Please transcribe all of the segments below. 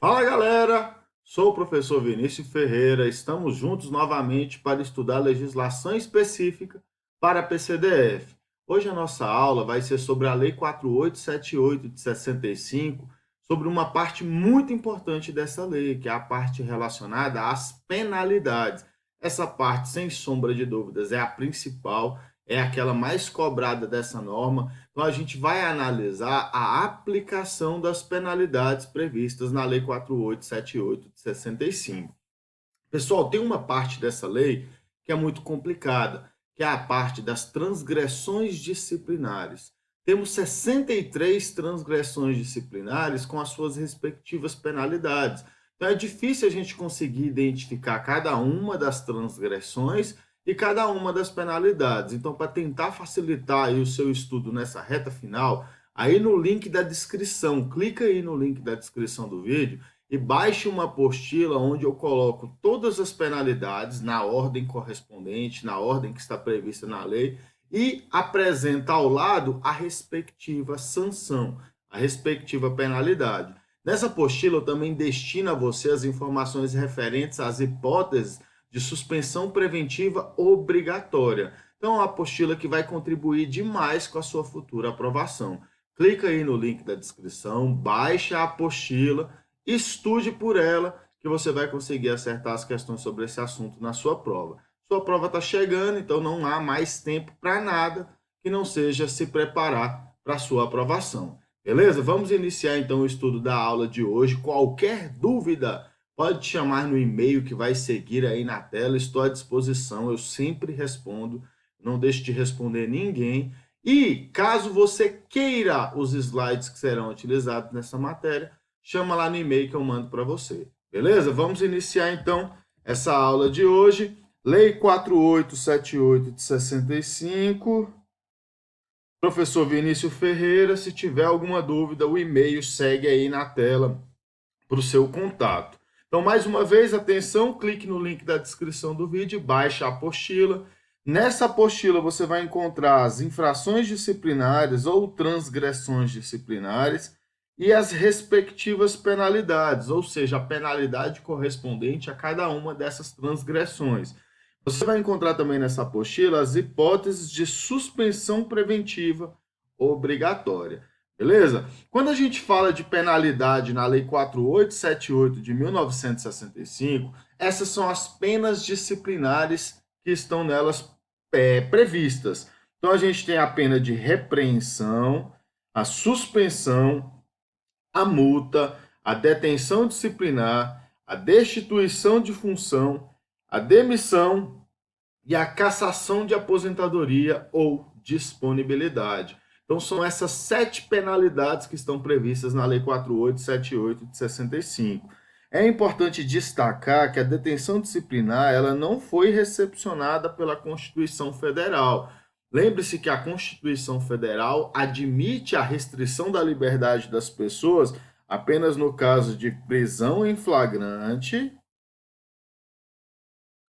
Fala galera, sou o professor Vinícius Ferreira. Estamos juntos novamente para estudar legislação específica para a PCDF. Hoje a nossa aula vai ser sobre a Lei 4878 de 65, sobre uma parte muito importante dessa lei, que é a parte relacionada às penalidades. Essa parte, sem sombra de dúvidas, é a principal, é aquela mais cobrada dessa norma. Então, a gente vai analisar a aplicação das penalidades previstas na Lei 4878 de 65. Pessoal, tem uma parte dessa lei que é muito complicada, que é a parte das transgressões disciplinares. Temos 63 transgressões disciplinares com as suas respectivas penalidades. Então é difícil a gente conseguir identificar cada uma das transgressões e cada uma das penalidades. Então, para tentar facilitar aí o seu estudo nessa reta final, aí no link da descrição, clica aí no link da descrição do vídeo e baixe uma apostila onde eu coloco todas as penalidades na ordem correspondente, na ordem que está prevista na lei, e apresenta ao lado a respectiva sanção, a respectiva penalidade. Nessa apostila eu também destino a você as informações referentes às hipóteses de suspensão preventiva obrigatória. Então, é uma apostila que vai contribuir demais com a sua futura aprovação. Clica aí no link da descrição, baixa a apostila, estude por ela, que você vai conseguir acertar as questões sobre esse assunto na sua prova. Sua prova está chegando, então não há mais tempo para nada que não seja se preparar para a sua aprovação. Beleza? Vamos iniciar então o estudo da aula de hoje. Qualquer dúvida, pode te chamar no e-mail que vai seguir aí na tela. Estou à disposição, eu sempre respondo, não deixo de responder ninguém. E caso você queira os slides que serão utilizados nessa matéria, chama lá no e-mail que eu mando para você. Beleza? Vamos iniciar então essa aula de hoje. Lei 4878 de 65. Professor Vinícius Ferreira, se tiver alguma dúvida, o e-mail segue aí na tela para o seu contato. Então, mais uma vez, atenção, clique no link da descrição do vídeo, baixe a apostila. Nessa apostila você vai encontrar as infrações disciplinares ou transgressões disciplinares e as respectivas penalidades, ou seja, a penalidade correspondente a cada uma dessas transgressões. Você vai encontrar também nessa apostila as hipóteses de suspensão preventiva obrigatória. Beleza? Quando a gente fala de penalidade na Lei 4878 de 1965, essas são as penas disciplinares que estão nelas previstas. Então, a gente tem a pena de repreensão, a suspensão, a multa, a detenção disciplinar, a destituição de função, a demissão e a cassação de aposentadoria ou disponibilidade. Então, são essas 7 penalidades que estão previstas na Lei 4878 de 65. É importante destacar que a detenção disciplinar ela não foi recepcionada pela Constituição Federal. Lembre-se que a Constituição Federal admite a restrição da liberdade das pessoas apenas no caso de prisão em flagrante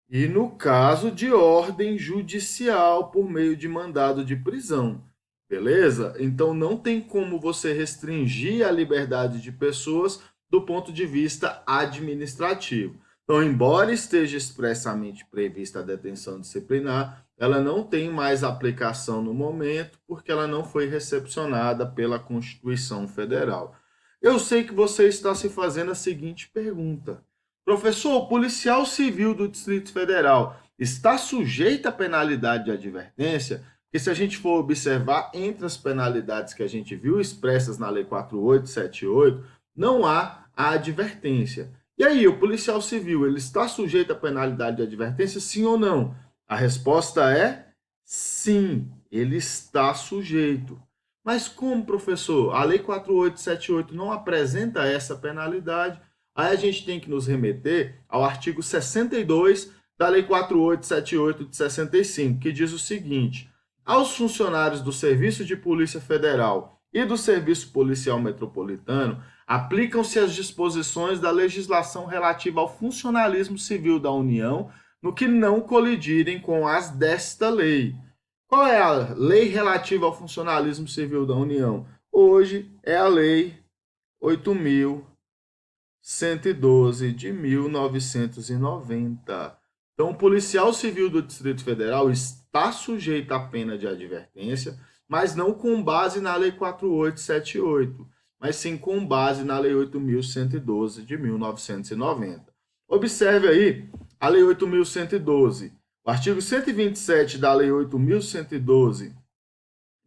e no caso de ordem judicial por meio de mandado de prisão. Beleza? Então não tem como você restringir a liberdade de pessoas do ponto de vista administrativo. Então, embora esteja expressamente prevista a detenção disciplinar, ela não tem mais aplicação no momento, porque ela não foi recepcionada pela Constituição Federal. Eu sei que você está se fazendo a seguinte pergunta: professor, o policial civil do Distrito Federal está sujeito à penalidade de advertência? Porque se a gente for observar, entre as penalidades que a gente viu expressas na Lei 4878, não há a advertência. E aí, o policial civil, ele está sujeito à penalidade de advertência, sim ou não? A resposta é sim, ele está sujeito. Mas como, professor? A Lei 4878 não apresenta essa penalidade. Aí a gente tem que nos remeter ao artigo 62 da Lei 4878 de 65, que diz o seguinte: aos funcionários do Serviço de Polícia Federal e do Serviço Policial Metropolitano aplicam-se as disposições da legislação relativa ao funcionalismo civil da União, no que não colidirem com as desta lei. Qual é a lei relativa ao funcionalismo civil da União? Hoje é a Lei 8.000 112 de 1990. Então, o policial civil do Distrito Federal está sujeito à pena de advertência, mas não com base na Lei 4878, mas sim com base na Lei 8.112 de 1990. Observe aí a Lei 8.112. O artigo 127 da Lei 8.112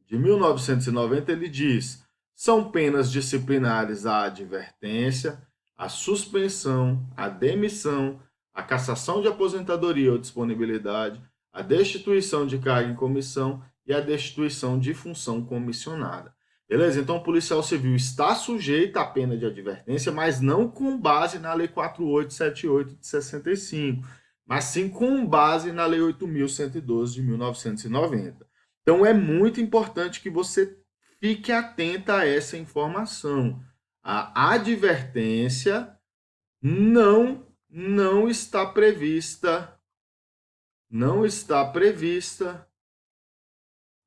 de 1990, ele diz: são penas disciplinares a advertência, a suspensão, a demissão, a cassação de aposentadoria ou disponibilidade, a destituição de cargo em comissão e a destituição de função comissionada. Beleza? Então, o policial civil está sujeito à pena de advertência, mas não com base na Lei 4878 de 65, mas sim com base na Lei 8.112 de 1990. Então, é muito importante que você fique atenta a essa informação. A advertência não está prevista,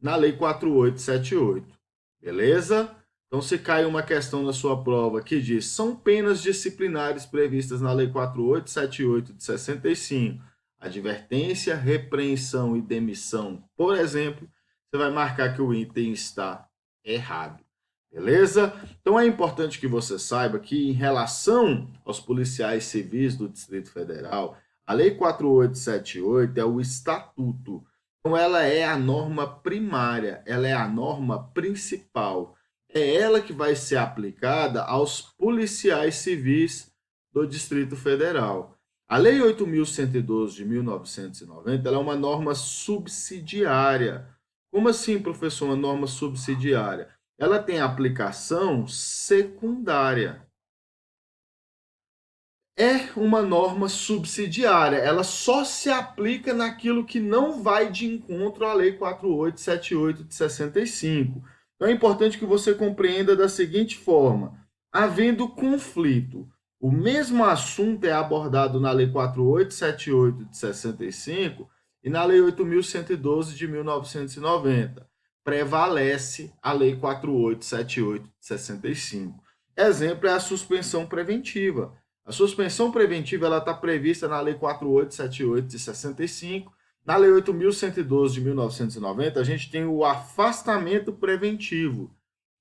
na Lei 4878. Beleza? Então, se cai uma questão na sua prova que diz: são penas disciplinares previstas na Lei 4878 de 65, advertência, repreensão e demissão, por exemplo, você vai marcar que o item está errado. Beleza? Então, é importante que você saiba que, em relação aos policiais civis do Distrito Federal, a Lei 4878 é o estatuto. Então, ela é a norma primária, ela é a norma principal. É ela que vai ser aplicada aos policiais civis do Distrito Federal. A Lei 8.112 de 1990, ela é uma norma subsidiária. Como assim, professor, uma norma subsidiária? Ela tem aplicação secundária. É uma norma subsidiária, ela só se aplica naquilo que não vai de encontro à Lei 4878 de 65. Então é importante que você compreenda da seguinte forma: havendo conflito, o mesmo assunto é abordado na Lei 4878 de 65 e na Lei 8.112 de 1990. Prevalece a Lei 4878 de 65. Exemplo é a suspensão preventiva. A suspensão preventiva está prevista na Lei 4878 de 65. Na Lei 8.112 de 1990, a gente tem o afastamento preventivo,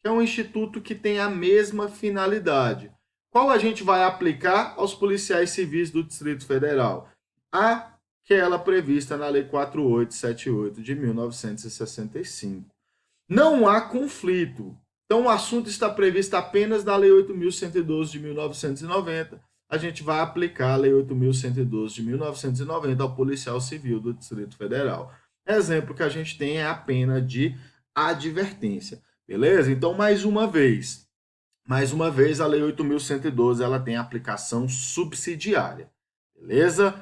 que é um instituto que tem a mesma finalidade. Qual a gente vai aplicar aos policiais civis do Distrito Federal? Aquela prevista na Lei 4878 de 1965. Não há conflito. Então, o assunto está previsto apenas na Lei 8.112 de 1990. A gente vai aplicar a Lei 8.112 de 1990 ao policial civil do Distrito Federal. Exemplo que a gente tem é a pena de advertência. Beleza? Então, mais uma vez, a Lei 8.112 ela tem aplicação subsidiária. Beleza?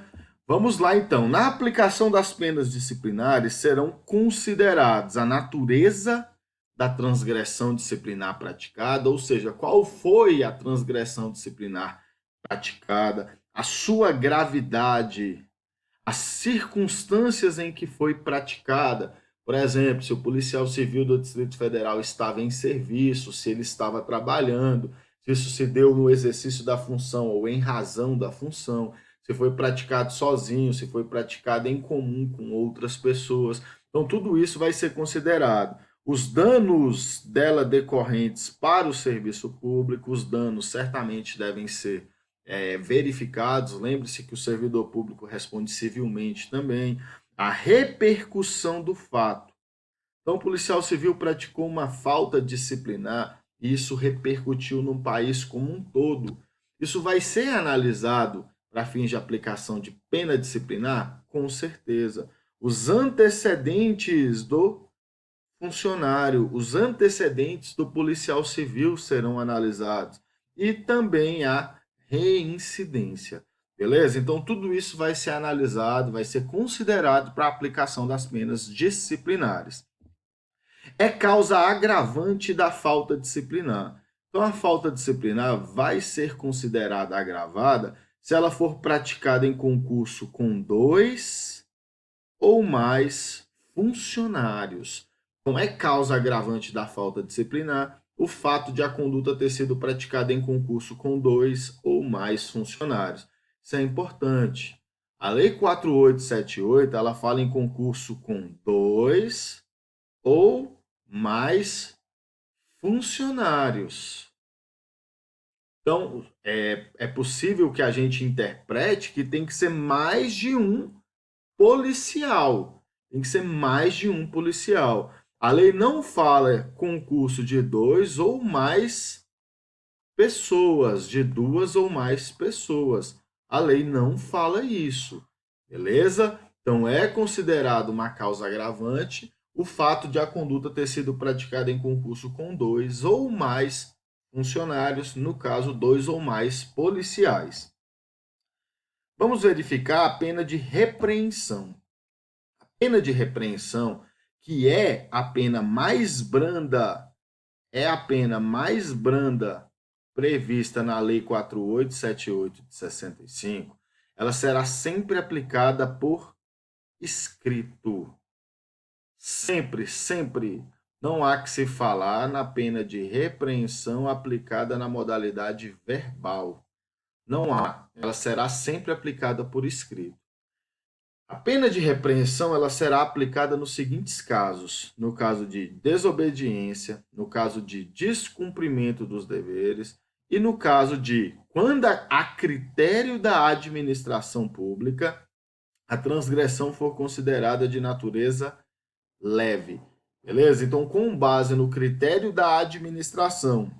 Vamos lá, então. Na aplicação das penas disciplinares, serão considerados a natureza da transgressão disciplinar praticada, ou seja, qual foi a transgressão disciplinar praticada, a sua gravidade, as circunstâncias em que foi praticada. Por exemplo, se o policial civil do Distrito Federal estava em serviço, se ele estava trabalhando, se isso se deu no exercício da função ou em razão da função, se foi praticado sozinho, se foi praticado em comum com outras pessoas. Então, tudo isso vai ser considerado. Os danos dela decorrentes para o serviço público, os danos certamente devem ser verificados. Lembre-se que o servidor público responde civilmente também. A repercussão do fato. Então, o policial civil praticou uma falta disciplinar e isso repercutiu no país como um todo. Isso vai ser analisado para fins de aplicação de pena disciplinar? Com certeza. Os antecedentes do funcionário, os antecedentes do policial civil serão analisados e também a reincidência. Beleza? Então, tudo isso vai ser analisado, vai ser considerado para a aplicação das penas disciplinares. É causa agravante da falta disciplinar. Então, a falta disciplinar vai ser considerada agravada se ela for praticada em concurso com 2 ou mais funcionários. Então, é causa agravante da falta disciplinar o fato de a conduta ter sido praticada em concurso com 2 ou mais funcionários. Isso é importante. A Lei 4878, ela fala em concurso com 2 ou mais funcionários. Então, é possível que a gente interprete que tem que ser mais de um policial. Tem que ser mais de um policial. A lei não fala concurso de 2 ou mais pessoas, de 2 ou mais pessoas. A lei não fala isso, beleza? Então, é considerado uma causa agravante o fato de a conduta ter sido praticada em concurso com 2 ou mais funcionários, no caso, 2 ou mais policiais. Vamos verificar a pena de repreensão. A pena de repreensão, que é a pena mais branda, prevista na Lei 4878 de 65, ela será sempre aplicada por escrito. Sempre, sempre. Não há que se falar na pena de repreensão aplicada na modalidade verbal. Não há. Ela será sempre aplicada por escrito. A pena de repreensão ela será aplicada nos seguintes casos: no caso de desobediência, no caso de descumprimento dos deveres e no caso de, quando a critério da administração pública, a transgressão for considerada de natureza leve. Beleza? Então, com base no critério da administração,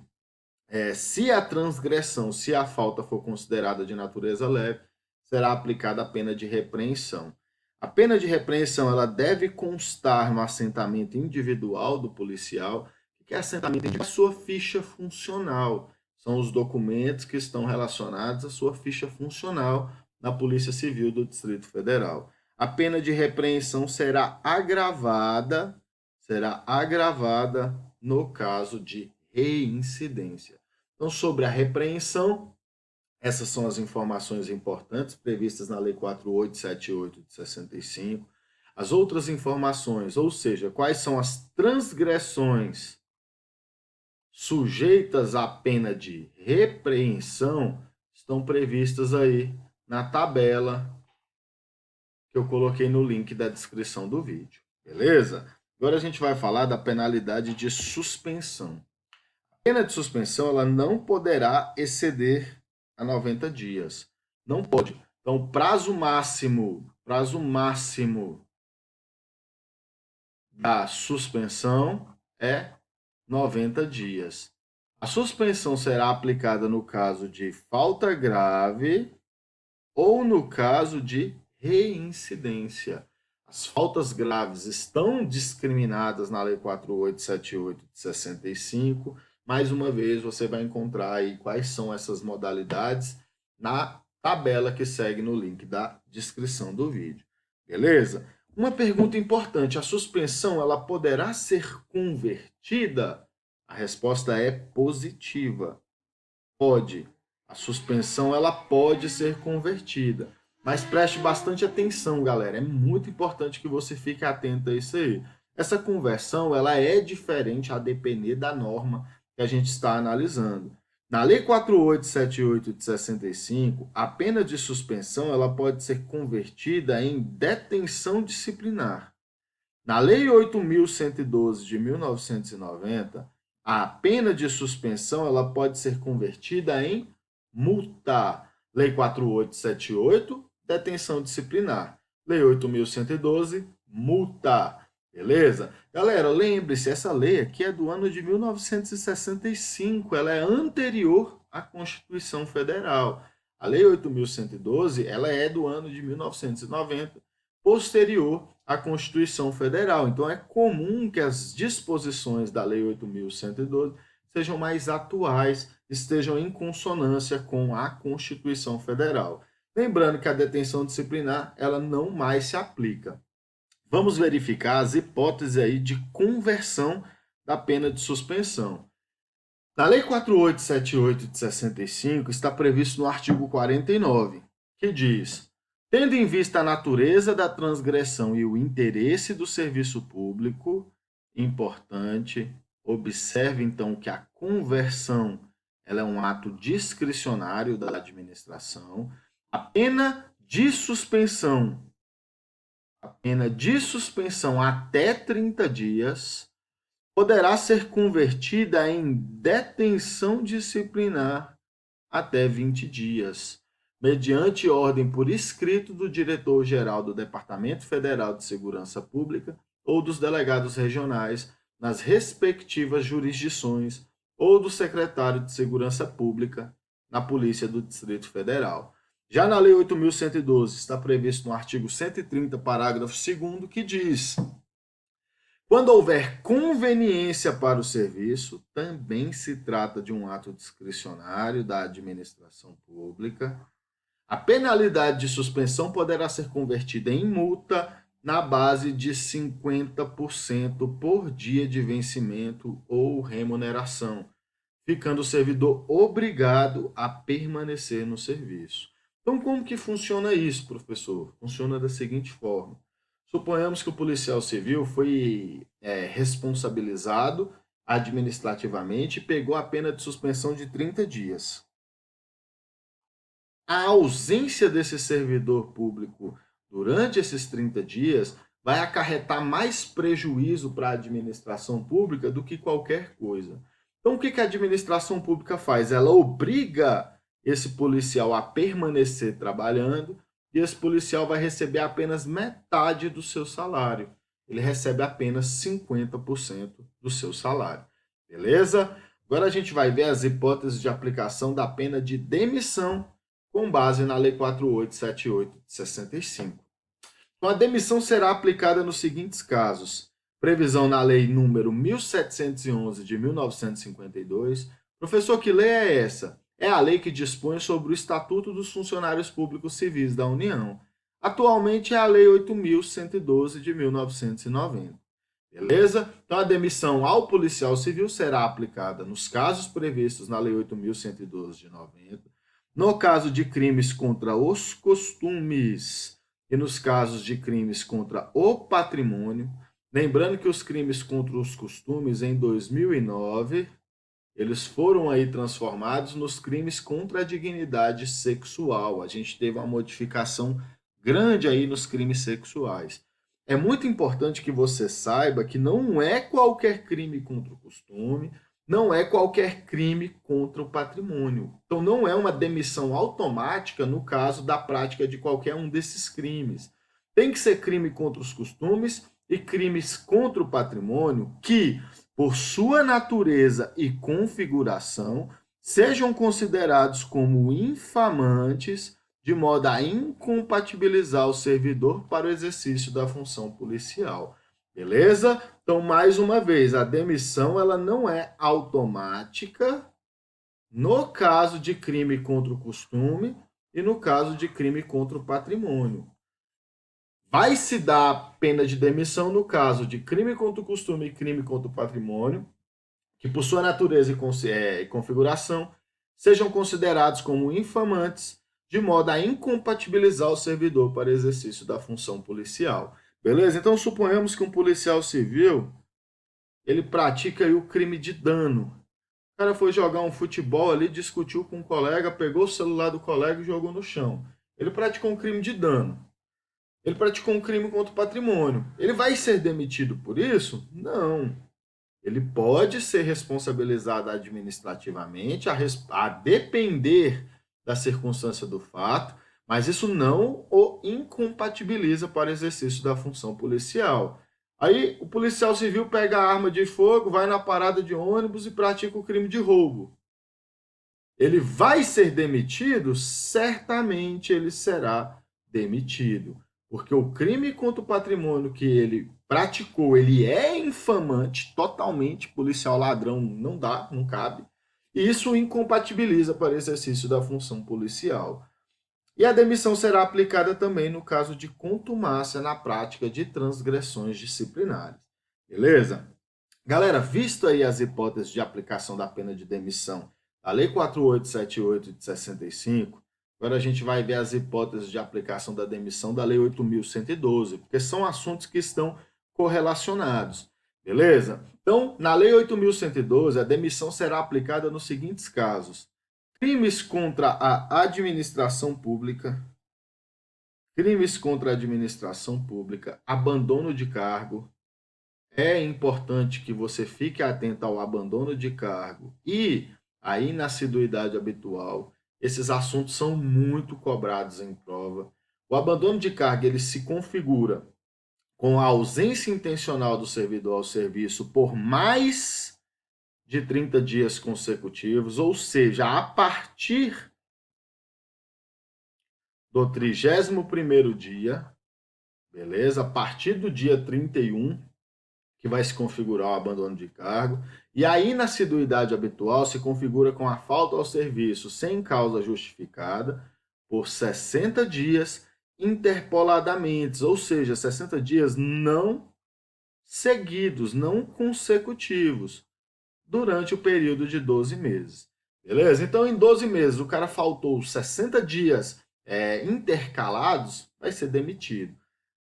se a transgressão, se a falta for considerada de natureza leve, será aplicada a pena de repreensão. A pena de repreensão ela deve constar no assentamento individual do policial, que é assentamento individual, a sua ficha funcional. São os documentos que estão relacionados à sua ficha funcional na Polícia Civil do Distrito Federal. A pena de repreensão será agravada no caso de reincidência. Então, sobre a repreensão, essas são as informações importantes previstas na Lei 4878 de 65. As outras informações, ou seja, quais são as transgressões sujeitas à pena de repreensão, estão previstas aí na tabela que eu coloquei no link da descrição do vídeo, beleza? Agora a gente vai falar da penalidade de suspensão. A pena de suspensão ela não poderá exceder a 90 dias. Não pode. Então, o prazo máximo da suspensão é 90 dias. A suspensão será aplicada no caso de falta grave ou no caso de reincidência. As faltas graves estão discriminadas na Lei 4878 de 65. Mais uma vez, você vai encontrar aí quais são essas modalidades na tabela que segue no link da descrição do vídeo. Beleza? Uma pergunta importante: a suspensão ela poderá ser convertida? A resposta é positiva. Pode. A suspensão ela pode ser convertida. Mas preste bastante atenção, galera. É muito importante que você fique atento a isso aí. Essa conversão ela é diferente a depender da norma que a gente está analisando. Na Lei 4878 de 65, a pena de suspensão ela pode ser convertida em detenção disciplinar. Na Lei 8.112 de 1990, a pena de suspensão ela pode ser convertida em multa. Lei 4878, detenção disciplinar. Lei 8.112, multa. Beleza? Galera, lembre-se, essa lei aqui é do ano de 1965, ela é anterior à Constituição Federal. A Lei 8.112, ela é do ano de 1990, posterior à Constituição Federal. Então, é comum que as disposições da Lei 8.112 sejam mais atuais, estejam em consonância com a Constituição Federal. Lembrando que a detenção disciplinar, ela não mais se aplica. Vamos verificar as hipóteses aí de conversão da pena de suspensão. Na Lei 4878 de 65, está previsto no artigo 49, que diz: tendo em vista a natureza da transgressão e o interesse do serviço público, importante, Observe, então, que a conversão ela é um ato discricionário da administração. A pena de suspensão até 30 dias poderá ser convertida em detenção disciplinar até 20 dias, mediante ordem por escrito do diretor-geral do Departamento Federal de Segurança Pública ou dos delegados regionais nas respectivas jurisdições ou do secretário de Segurança Pública na Polícia do Distrito Federal. Já na Lei 8.112 está previsto no artigo 130, parágrafo 2º, que diz: quando houver conveniência para o serviço, também se trata de um ato discricionário da administração pública. A penalidade de suspensão poderá ser convertida em multa na base de 50% por dia de vencimento ou remuneração, ficando o servidor obrigado a permanecer no serviço. Então, como que funciona isso, professor? Funciona da seguinte forma. Suponhamos que o policial civil foi responsabilizado administrativamente e pegou a pena de suspensão de 30 dias. A ausência desse servidor público durante esses 30 dias vai acarretar mais prejuízo para a administração pública do que qualquer coisa. Então, o que a administração pública faz? Ela obriga esse policial a permanecer trabalhando e esse policial vai receber apenas metade do seu salário. Ele recebe apenas 50% do seu salário. Beleza? Agora a gente vai ver as hipóteses de aplicação da pena de demissão com base na Lei 4878 de 65. Então, a demissão será aplicada nos seguintes casos: previsão na Lei número 1711 de 1952. Professor, que lei é essa? É a lei que dispõe sobre o Estatuto dos Funcionários Públicos Civis da União. Atualmente é a Lei 8.112 de 1990. Beleza? Então, a demissão ao policial civil será aplicada nos casos previstos na Lei 8.112 de 90, no caso de crimes contra os costumes e nos casos de crimes contra o patrimônio. Lembrando que os crimes contra os costumes, em 2009, eles foram aí transformados nos crimes contra a dignidade sexual. A gente teve uma modificação grande aí nos crimes sexuais. É muito importante que você saiba que não é qualquer crime contra o costume, não é qualquer crime contra o patrimônio. Então, não é uma demissão automática no caso da prática de qualquer um desses crimes. Tem que ser crime contra os costumes e crimes contra o patrimônio que, por sua natureza e configuração, sejam considerados como infamantes, de modo a incompatibilizar o servidor para o exercício da função policial. Beleza? Então, mais uma vez, a demissão ela não é automática no caso de crime contra o costume e no caso de crime contra o patrimônio. Vai se dar pena de demissão no caso de crime contra o costume e crime contra o patrimônio, que por sua natureza e configuração sejam considerados como infamantes, de modo a incompatibilizar o servidor para exercício da função policial. Beleza? Então, suponhamos que um policial civil ele pratica aí o crime de dano. O cara foi jogar um futebol ali, discutiu com um colega, pegou o celular do colega e jogou no chão. Ele praticou um crime de dano. Ele praticou um crime contra o patrimônio. Ele vai ser demitido por isso? Não. Ele pode ser responsabilizado administrativamente, a depender da circunstância do fato, mas isso não o incompatibiliza para o exercício da função policial. Aí o policial civil pega a arma de fogo, vai na parada de ônibus e pratica o crime de roubo. Ele vai ser demitido? Certamente ele será demitido, porque o crime contra o patrimônio que ele praticou, ele é infamante, totalmente, policial ladrão não dá, não cabe, e isso incompatibiliza para o exercício da função policial. E a demissão será aplicada também no caso de contumácia na prática de transgressões disciplinares. Beleza? Galera, visto aí as hipóteses de aplicação da pena de demissão da Lei 4878 de 65, agora a gente vai ver as hipóteses de aplicação da demissão da Lei 8.112, porque são assuntos que estão correlacionados. Beleza? Então, na Lei 8.112, a demissão será aplicada nos seguintes casos: crimes contra a administração pública, crimes contra a administração pública, abandono de cargo. É importante que você fique atento ao abandono de cargo e à inassiduidade habitual. Esses assuntos são muito cobrados em prova. O abandono de cargo ele se configura com a ausência intencional do servidor ao serviço por mais de 30 dias consecutivos, ou seja, a partir do 31º dia, beleza? A partir do dia 31, que vai se configurar o abandono de cargo, e a inassiduidade habitual se configura com a falta ao serviço sem causa justificada por 60 dias interpoladamente, ou seja, 60 dias não seguidos, não consecutivos, durante o período de 12 meses. Beleza? Então, em 12 meses, o cara faltou 60 dias intercalados, vai ser demitido.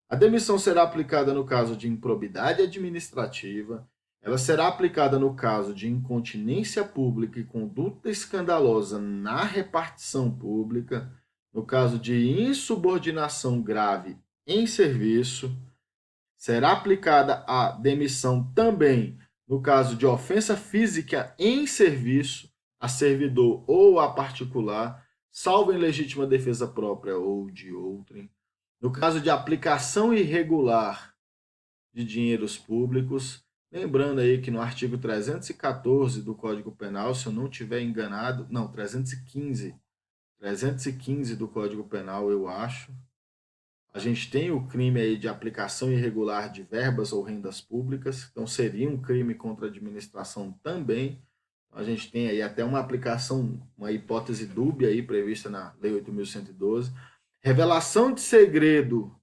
A demissão será aplicada no caso de improbidade administrativa, ela será aplicada no caso de incontinência pública e conduta escandalosa na repartição pública, no caso de insubordinação grave em serviço, será aplicada a demissão também no caso de ofensa física em serviço, a servidor ou a particular, salvo em legítima defesa própria ou de outrem. No caso de aplicação irregular de dinheiros públicos, lembrando aí que no artigo 314 do Código Penal, se eu não estiver enganado, não, 315 do Código Penal, eu acho, a gente tem o crime aí de aplicação irregular de verbas ou rendas públicas, então seria um crime contra a administração também. A gente tem aí até uma aplicação, uma hipótese dúbia aí prevista na Lei 8.112. Revelação de segredo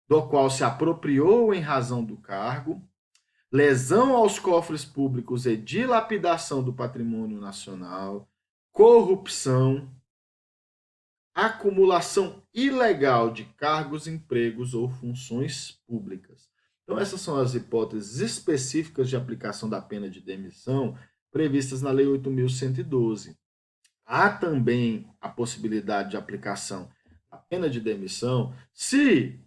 do qual se apropriou em razão do cargo, lesão aos cofres públicos e dilapidação do patrimônio nacional, corrupção, acumulação ilegal de cargos, empregos ou funções públicas. Então, essas são as hipóteses específicas de aplicação da pena de demissão previstas na Lei 8.112. Há também a possibilidade de aplicação da pena de demissão se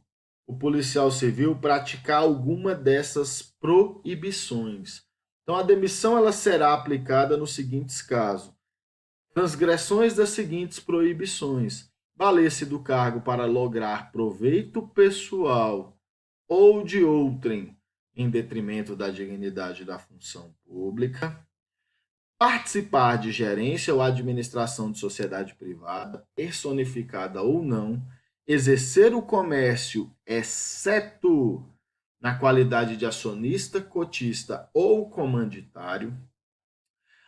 o policial civil praticar alguma dessas proibições. Então, a demissão ela será aplicada nos seguintes casos: transgressões das seguintes proibições: valer-se do cargo para lograr proveito pessoal ou de outrem em detrimento da dignidade da função pública, participar de gerência ou administração de sociedade privada, personificada ou não, exercer o comércio, exceto na qualidade de acionista, cotista ou comanditário,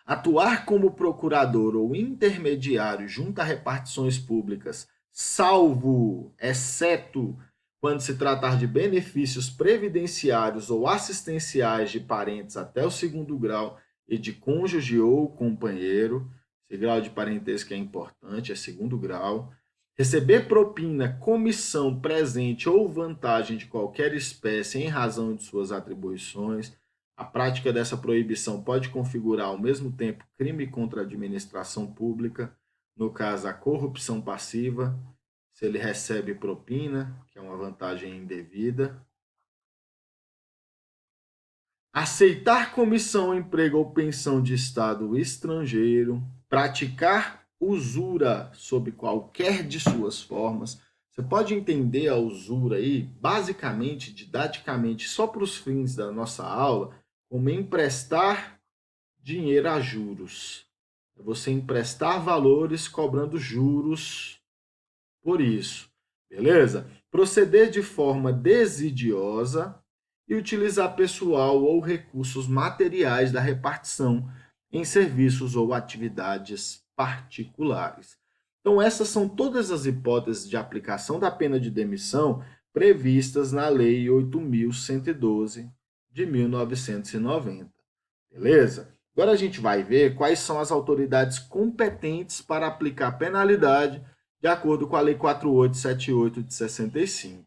atuar como procurador ou intermediário junto a repartições públicas, salvo, exceto quando se tratar de benefícios previdenciários ou assistenciais de parentes até o 2º grau e de cônjuge ou companheiro. Esse grau de parentesco é importante, é 2º grau. Receber propina, comissão, presente ou vantagem de qualquer espécie em razão de suas atribuições. A prática dessa proibição pode configurar ao mesmo tempo crime contra a administração pública, no caso a corrupção passiva, se ele recebe propina, que é uma vantagem indevida. Aceitar comissão, emprego ou pensão de Estado estrangeiro, praticar usura sob qualquer de suas formas. Você pode entender a usura aí, basicamente, didaticamente, só para os fins da nossa aula, como emprestar dinheiro a juros. É você emprestar valores cobrando juros por isso, beleza? Proceder de forma desidiosa e utilizar pessoal ou recursos materiais da repartição em serviços ou atividades particulares. Então, essas são todas as hipóteses de aplicação da pena de demissão previstas na Lei 8.112 de 1990. Beleza? Agora a gente vai ver quais são as autoridades competentes para aplicar penalidade de acordo com a Lei 4878 de 65.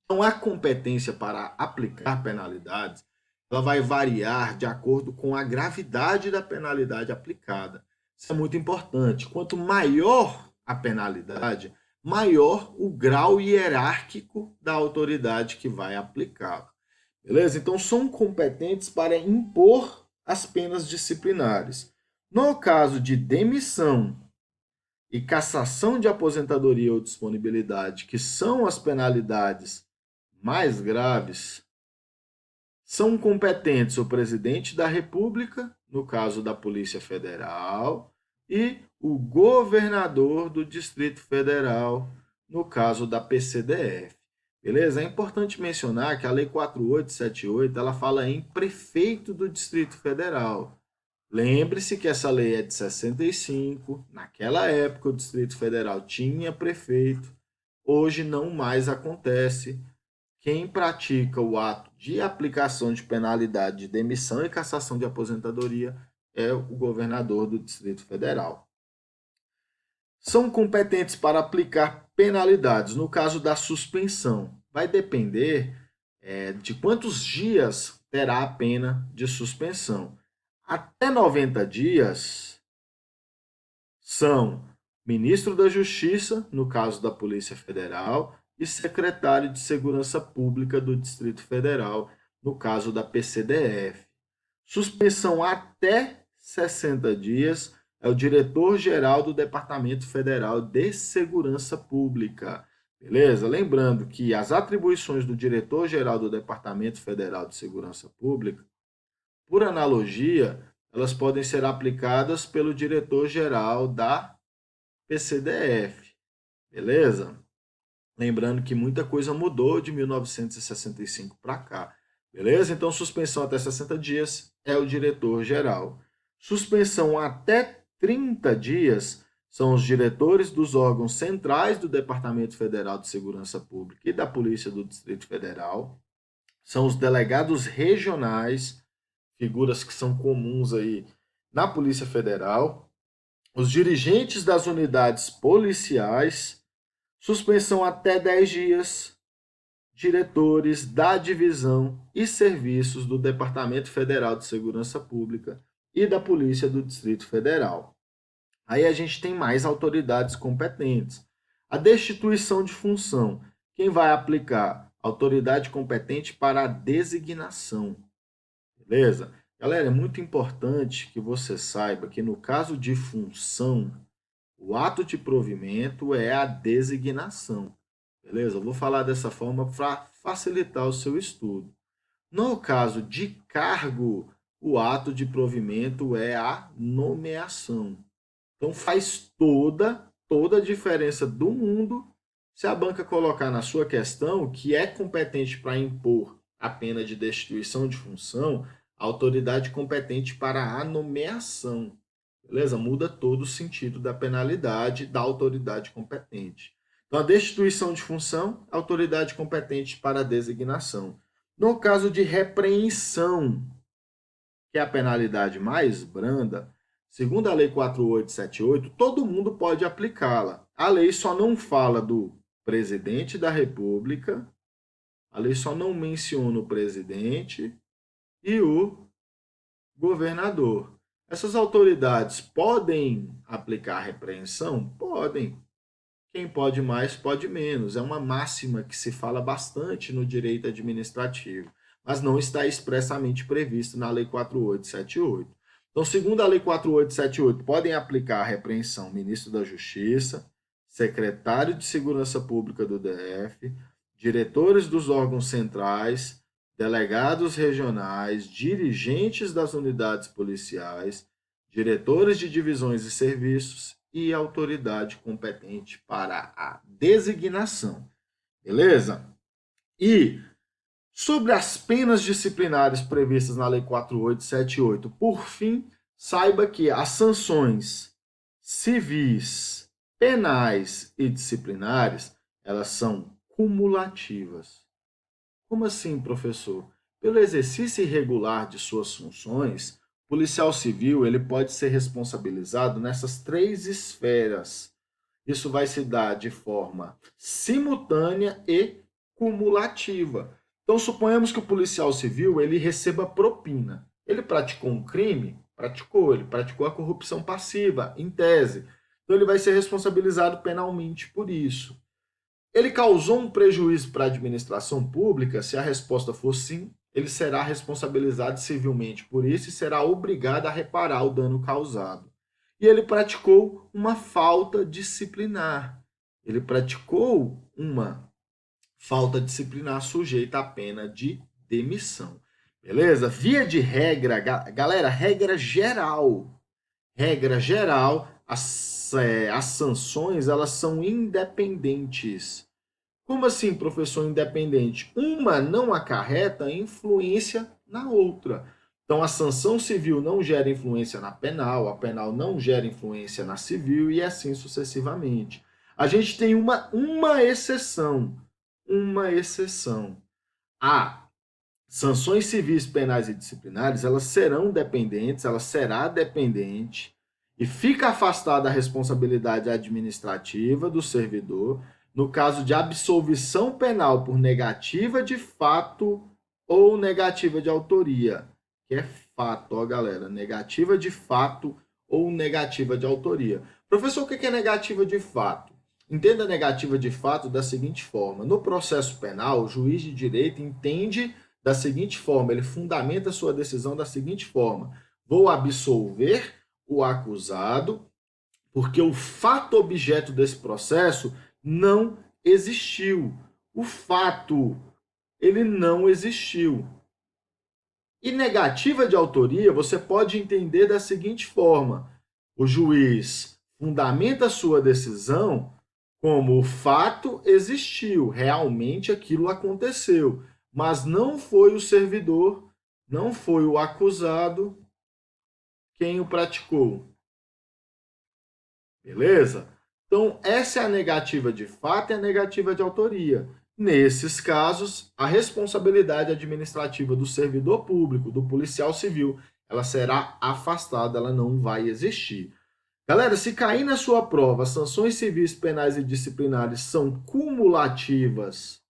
Então, a competência para aplicar penalidades, ela vai variar de acordo com a gravidade da penalidade aplicada. Isso é muito importante. Quanto maior a penalidade, maior o grau hierárquico da autoridade que vai aplicá-la. Beleza? Então, são competentes para impor as penas disciplinares. No caso de demissão e cassação de aposentadoria ou disponibilidade, que são as penalidades mais graves, são competentes o presidente da República, no caso da Polícia Federal, e o governador do Distrito Federal, no caso da PCDF. Beleza? É importante mencionar que a Lei 4878 ela fala em prefeito do Distrito Federal. Lembre-se que essa lei é de 65. Naquela época, o Distrito Federal tinha prefeito. Hoje não mais acontece. Quem pratica o ato de aplicação de penalidade de demissão e cassação de aposentadoria é o governador do Distrito Federal. São competentes para aplicar penalidades. No caso da suspensão, vai depender de quantos dias terá a pena de suspensão. Até 90 dias são ministro da Justiça, no caso da Polícia Federal, e secretário de Segurança Pública do Distrito Federal, no caso da PCDF. Suspensão até 60 dias é o diretor-geral do Departamento Federal de Segurança Pública. Beleza? Lembrando que as atribuições do diretor-geral do Departamento Federal de Segurança Pública, por analogia, elas podem ser aplicadas pelo diretor-geral da PCDF. Beleza? Lembrando que muita coisa mudou de 1965 para cá. Beleza? Então, suspensão até 60 dias é o diretor-geral. Suspensão até 30 dias são os diretores dos órgãos centrais do Departamento Federal de Segurança Pública e da Polícia do Distrito Federal. São os delegados regionais, figuras que são comuns aí na Polícia Federal, os dirigentes das unidades policiais, suspensão até 10 dias, diretores da divisão e serviços do Departamento Federal de Segurança Pública e da Polícia do Distrito Federal. Aí a gente tem mais autoridades competentes. A destituição de função. Quem vai aplicar? Autoridade competente para a designação. Beleza? Galera, é muito importante que você saiba que no caso de função, o ato de provimento é a designação. Beleza? Eu vou falar dessa forma para facilitar o seu estudo. No caso de cargo, o ato de provimento é a nomeação. Então faz toda a diferença do mundo se a banca colocar na sua questão que é competente para impor a pena de destituição de função, a autoridade competente para a nomeação. Beleza? Muda todo o sentido da penalidade da autoridade competente. Então, a destituição de função, autoridade competente para a designação. No caso de repreensão, que é a penalidade mais branda, segundo a Lei 4878, todo mundo pode aplicá-la. A lei só não fala do presidente da República, a lei só não menciona o presidente e o governador. Essas autoridades podem aplicar repreensão? Podem. Quem pode mais, pode menos. É uma máxima que se fala bastante no direito administrativo, mas não está expressamente previsto na Lei 4878. Então, segundo a Lei 4878, podem aplicar a repreensão ministro da Justiça, secretário de Segurança Pública do DF, diretores dos órgãos centrais, delegados regionais, dirigentes das unidades policiais, diretores de divisões e serviços e autoridade competente para a designação. Beleza? E sobre as penas disciplinares previstas na Lei 4878, por fim, saiba que as sanções civis, penais e disciplinares, elas são cumulativas. Como assim, professor? Pelo exercício irregular de suas funções, o policial civil ele pode ser responsabilizado nessas três esferas. Isso vai se dar de forma simultânea e cumulativa. Então, suponhamos que o policial civil ele receba propina. Ele praticou um crime? Praticou. Ele praticou a corrupção passiva, em tese. Então, ele vai ser responsabilizado penalmente por isso. Ele causou um prejuízo para a administração pública? Se a resposta for sim, ele será responsabilizado civilmente por isso e será obrigado a reparar o dano causado. E ele praticou uma falta disciplinar. Ele praticou uma falta disciplinar sujeita à pena de demissão. Beleza? Via de regra, galera, regra geral, as sanções elas são independentes. Como assim, professor independente? Uma não acarreta influência na outra. Então, a sanção civil não gera influência na penal, a penal não gera influência na civil e assim sucessivamente. A gente tem uma exceção. Uma exceção. A sanções civis, penais e disciplinares, elas serão dependentes, ela será dependente e fica afastada a responsabilidade administrativa do servidor no caso de absolvição penal por negativa de fato ou negativa de autoria, que é fato, ó galera, negativa de fato ou negativa de autoria. Professor, o que é negativa de fato? Entenda a negativa de fato da seguinte forma: no processo penal, o juiz de direito entende da seguinte forma, ele fundamenta sua decisão da seguinte forma: vou absolver o acusado porque o fato objeto desse processo não existiu. O fato, ele não existiu. E negativa de autoria, você pode entender da seguinte forma: o juiz fundamenta sua decisão como o fato existiu, realmente aquilo aconteceu, mas não foi o servidor, não foi o acusado quem o praticou. Beleza? Então, essa é a negativa de fato e a negativa de autoria. Nesses casos, a responsabilidade administrativa do servidor público, do policial civil, ela será afastada, ela não vai existir. Galera, se cair na sua prova, sanções civis, penais e disciplinares são cumulativas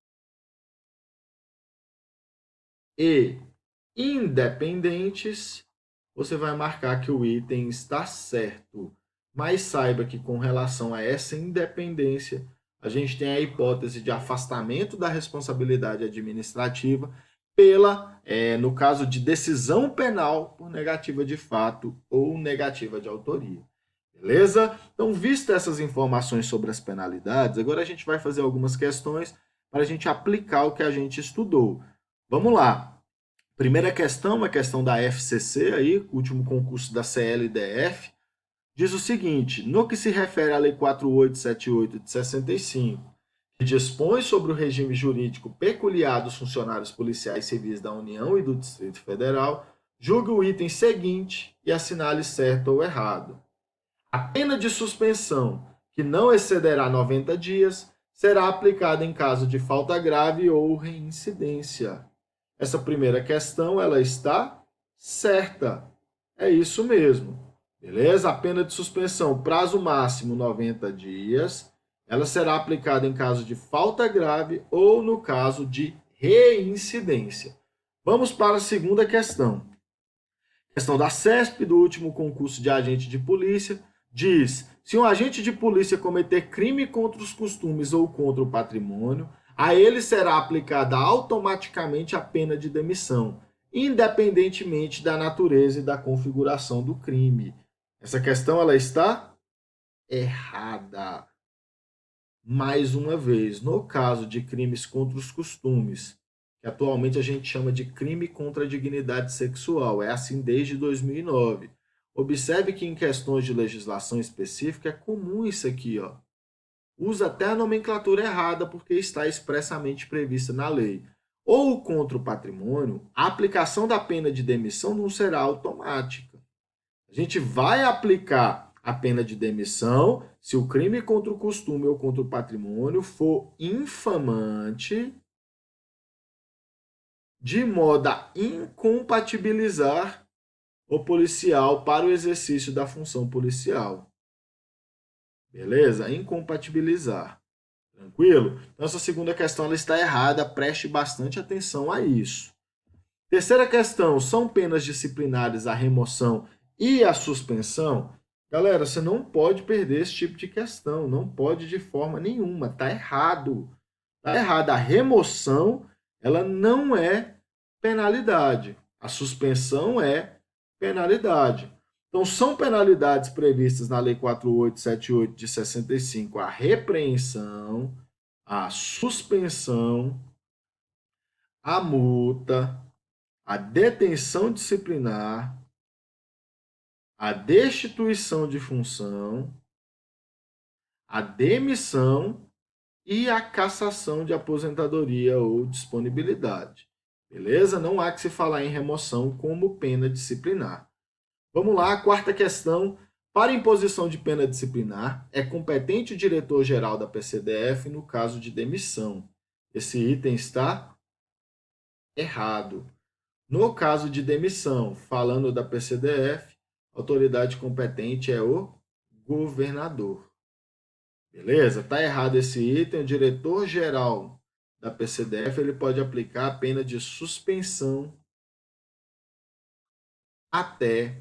e independentes, você vai marcar que o item está certo. Mas saiba que com relação a essa independência, a gente tem a hipótese de afastamento da responsabilidade administrativa no caso de decisão penal por negativa de fato ou negativa de autoria. Beleza? Então, vistas essas informações sobre as penalidades, agora a gente vai fazer algumas questões para a gente aplicar o que a gente estudou. Vamos lá. Primeira questão, uma questão da FCC, aí, último concurso da CLDF, diz o seguinte: no que se refere à Lei 4878 de 65, que dispõe sobre o regime jurídico peculiar dos funcionários policiais civis da União e do Distrito Federal, julgue o item seguinte e assinale certo ou errado. A pena de suspensão, que não excederá 90 dias, será aplicada em caso de falta grave ou reincidência. Essa primeira questão, ela está certa. É isso mesmo. Beleza? A pena de suspensão, prazo máximo 90 dias, ela será aplicada em caso de falta grave ou no caso de reincidência. Vamos para a segunda questão. Questão da CESP, do último concurso de agente de polícia, diz: se um agente de polícia cometer crime contra os costumes ou contra o patrimônio, a ele será aplicada automaticamente a pena de demissão, independentemente da natureza e da configuração do crime. Essa questão ela está errada. Mais uma vez, no caso de crimes contra os costumes, que atualmente a gente chama de crime contra a dignidade sexual, é assim desde 2009. Observe que em questões de legislação específica é comum isso aqui, ó. Usa até a nomenclatura errada porque está expressamente prevista na lei. Ou contra o patrimônio, a aplicação da pena de demissão não será automática. A gente vai aplicar a pena de demissão se o crime contra o costume ou contra o patrimônio for infamante, de modo a incompatibilizar o policial para o exercício da função policial. Beleza? Incompatibilizar. Tranquilo? Então, essa segunda questão ela está errada, preste bastante atenção a isso. Terceira questão, são penas disciplinares a remoção e a suspensão? Galera, você não pode perder esse tipo de questão, não pode de forma nenhuma, tá errado. Tá errado, a remoção, ela não é penalidade, a suspensão é penalidade. Então, são penalidades previstas na Lei 4878 de 65, a repreensão, a suspensão, a multa, a detenção disciplinar, a destituição de função, a demissão e a cassação de aposentadoria ou disponibilidade. Beleza? Não há que se falar em remoção como pena disciplinar. Vamos lá, a quarta questão. Para imposição de pena disciplinar, é competente o diretor-geral da PCDF no caso de demissão. Esse item está errado. No caso de demissão, falando da PCDF, a autoridade competente é o governador. Beleza? Está errado esse item. O diretor-geral da PCDF ele pode aplicar a pena de suspensão até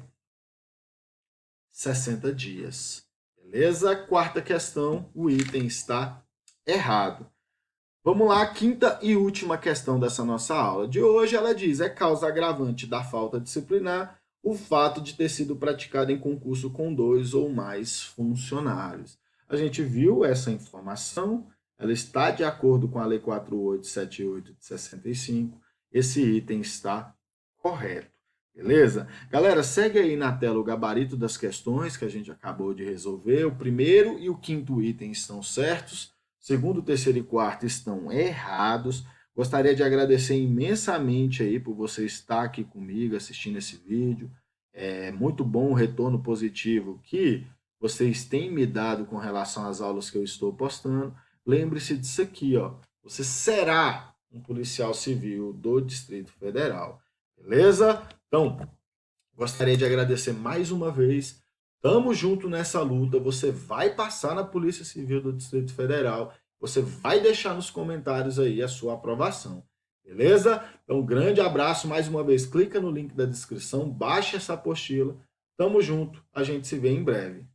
60 dias. Beleza? Quarta questão, o item está errado. Vamos lá, a quinta e última questão dessa nossa aula de hoje. Ela diz: é causa agravante da falta disciplinar o fato de ter sido praticado em concurso com 2 ou mais funcionários. A gente viu essa informação, ela está de acordo com a Lei 4878 de 65. Esse item está correto. Beleza? Galera, segue aí na tela o gabarito das questões que a gente acabou de resolver. O primeiro e o quinto item estão certos. Segundo, terceiro e quarto estão errados. Gostaria de agradecer imensamente aí por você estar aqui comigo assistindo esse vídeo. É muito bom o retorno positivo que vocês têm me dado com relação às aulas que eu estou postando. Lembre-se disso aqui, ó. Você será um policial civil do Distrito Federal. Beleza? Então, gostaria de agradecer mais uma vez. Tamo junto nessa luta. Você vai passar na Polícia Civil do Distrito Federal. Você vai deixar nos comentários aí a sua aprovação. Beleza? Então, um grande abraço mais uma vez. Clica no link da descrição, baixa essa apostila. Tamo junto. A gente se vê em breve.